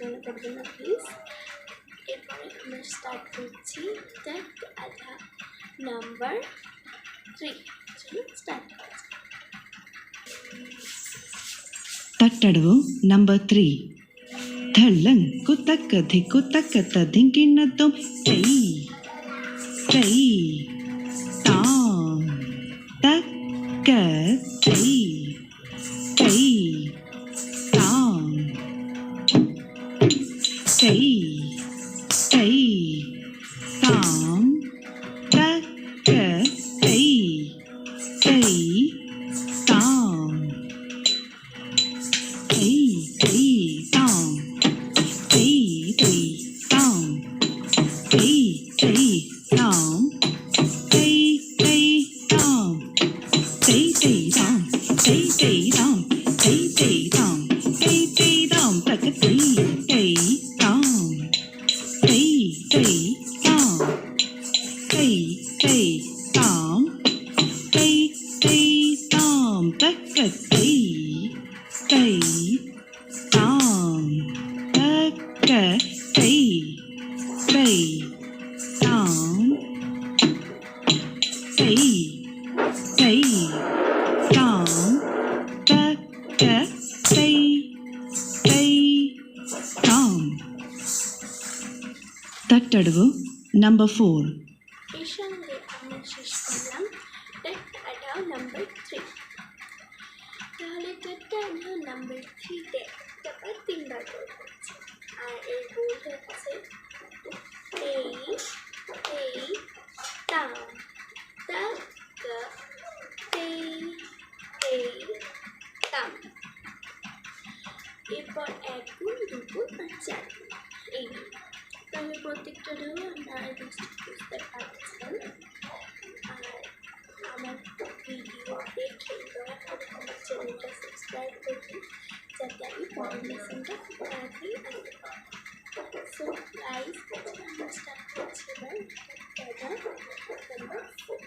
মনে করবেন না প্লিজ। এরপরে আমরা স্টার্ট করছি দ্যাট আধা নাম্বার 3। চলুন স্টার্ট করা যাক। ತಟ್ಟಡವು ನಂಬರ್ 3 ಧಳ್ಳಂ ಕುತಕ್ಕ ಧಿಕ್ಕುತಕ್ಕ ತದಿಂಕಿಣ್ಣತ್ತಂ ಚೈ ಚೈ ತಾಂ ತಕ್ಕ ಚೈ ಚೈ ತಾಂ ಚೈ ಚೈ ತಾಂ ತಕ್ಕ ಚೈ ಚೈ ತಾಂ Hey, hey, down. Hey, hey, down. Hey, hey, down. Hey, hey, down. Hey, hey, down. Hey, hey, down. Hey, hey, down. Hey, hey, down. Like a hey, hey, down. Hey, hey, down. Hey, hey, down. Hey, hey, down. Like a hey. Tay down tay tay down tay tay down tay tay down. ತಟ್ಟಡವು number 4 এর সঙ্গে আমরা শেষ করলাম that আধা number 3। তাহলে দ্যাটটা আধা number 3-তে তারপর 3বার করে করছি। আর এর বোল হচ্ছে এই এই তাম তা এই তাম। এরপর 1 গুণ 2 গুণ আর 4 গুণ এই। তাহলে প্রত্যেকটারও আমরা বুঝতে পারছেন। আর আমার ভিডিও দেখে দয়া করে আমার চ্যানেলটা সাবস্ক্রাইব করুন যাতে আমি পরের লেসনটা তাড়াতাড়ি আনতে পারি। সো গাইস, আমরা স্টার্ট করছি এবার দাদা নাম্বার 4।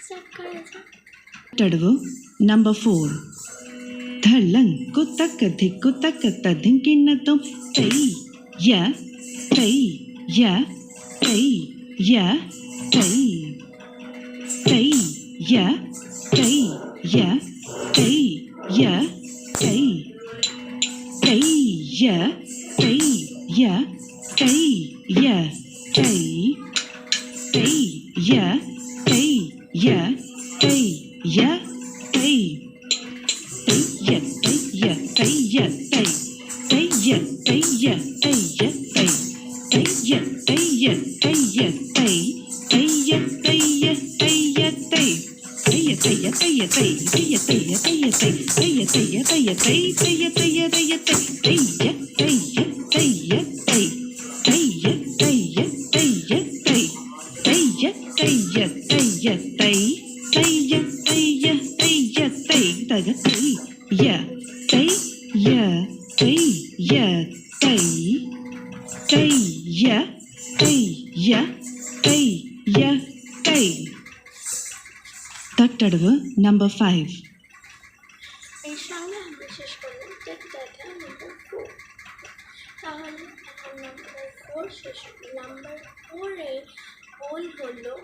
স্টার্ট করা যাক। ತಟ್ಟಡವು ನಂಬರ್ 4 ಧಳ್ಳಂ ಕುತಕ್ಕ ಧಿಕ್ಕುತಕ್ಕ ತದಿಂಕಿಣ್ಣತ್ತಂ ಚೈ ಯ ಚೈ ಯ ಚೈ ಯ ಚೈ ಚೈ ಯ ಚೈ ಯ ಚೈ ಯ ಚೈ ಚೈ ಯ ಚೈ ಯ ಚೈ ಯ ಚೈ ಚೈ ಯ ಚೈ ಯ ಚೈ ಯ ಚೈ ತಟ್ಟಡವು ನಂಬರ್ 5 এর সঙ্গে আমরা শেষ করলাম দাদা নাম্বার 4। তাহলে এখন নাম্বার 4 শেষ হলো। নাম্বার 4-এ বোল হলো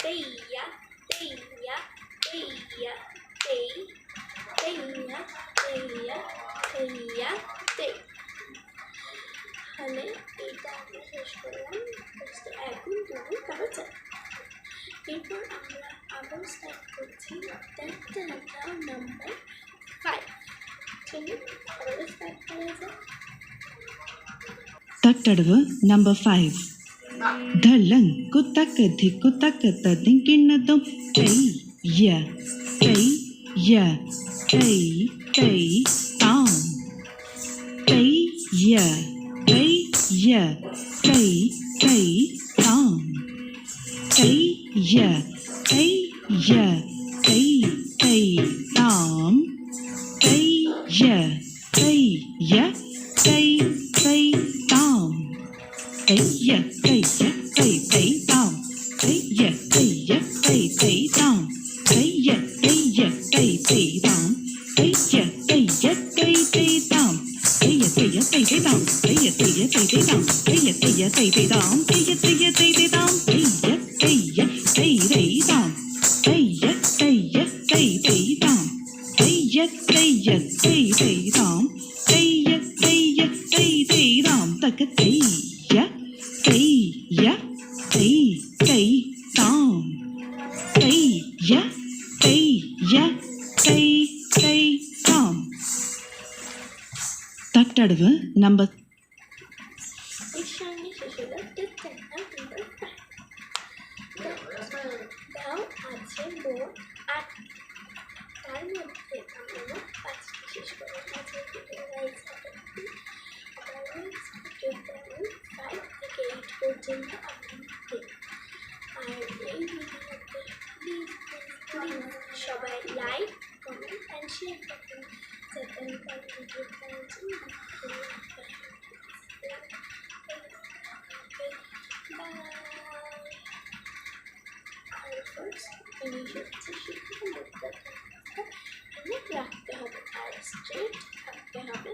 তেইয়া তেইয়া তেইয়া তেই তেইয়া তেইয়া তেইয়া তেই। তাহলে এইটা আমরা শেষ করলাম 1 গুণ 2 গুণ তারপর 4। এরপর আমরা আবার স্টার্ট করছি দ্যাট দাদা নাম্বার 5। চলুন আবার স্টার্ট করা যাক। ತಟ್ಟಡವು ನಂಬರ್ 5 ಧಳ್ಳಂ ಕುತಕ್ಕ ಧಿಕ್ಕುತಕ್ಕ ತದಿಂಕಿಣ್ಣತ್ತಂ ಚೈ ಯ ಚೈ ಯ ಚೈ ಚೈ ತಾಂ ಚೈ ಯ ಚೈ ಯ ಚೈ ಚೈ ತಾಂ ಚೈ ಯ ಚೈ ಯ ಚೈ ಚೈ ತಾಂ ಚೈ ಯ ಚೈ ಯ ಚೈ ಚೈ ತಾಂ ಚೈ ಯ ಚೈ ಯ ಚೈ ಚೈ ತಾಂ ಚೈ ಯ ಚೈ ಯ ಚೈ ಚೈ ತಾಂ ಚೈ ಯ ಚೈ ಯ ಚೈ ಚೈ ತಾಂ ಚೈ ಯ ಚೈ ಯ ಚೈ ಚೈ ತಾಂ ಚೈ ಯ tây tây tam, tây ya tây ya tây tây tam, tây ya tây ya tây tây tam, tây ya tây ya tây tây tam, tây ya tây ya tây tây tam, tây ya tây ya tây tây tam, tây ya tây ya tây tây tam, tây ya tây ya tây tây tam, tak tây ya tây ya tây tây tam, tây ya tây ya tây tây tam. தட்டடுவு number এর সঙ্গে শেষ হলো টেট্টাটা number 5 দাও আছে মোট 8, তার মধ্যে আমরা 5টি শেষ করবো। 5 থেকে 5 থেকে 8 পর্যন্ত আপনাদের। আর এই ভিডিওতে প্লিজ সবাই লাইক কমেন্ট অ্যান্ড শেয়ার করবেন যাতে আমি ভিডিও করার জন্য রাখতে হবে আর স্ট্রেট থাকতে হবে।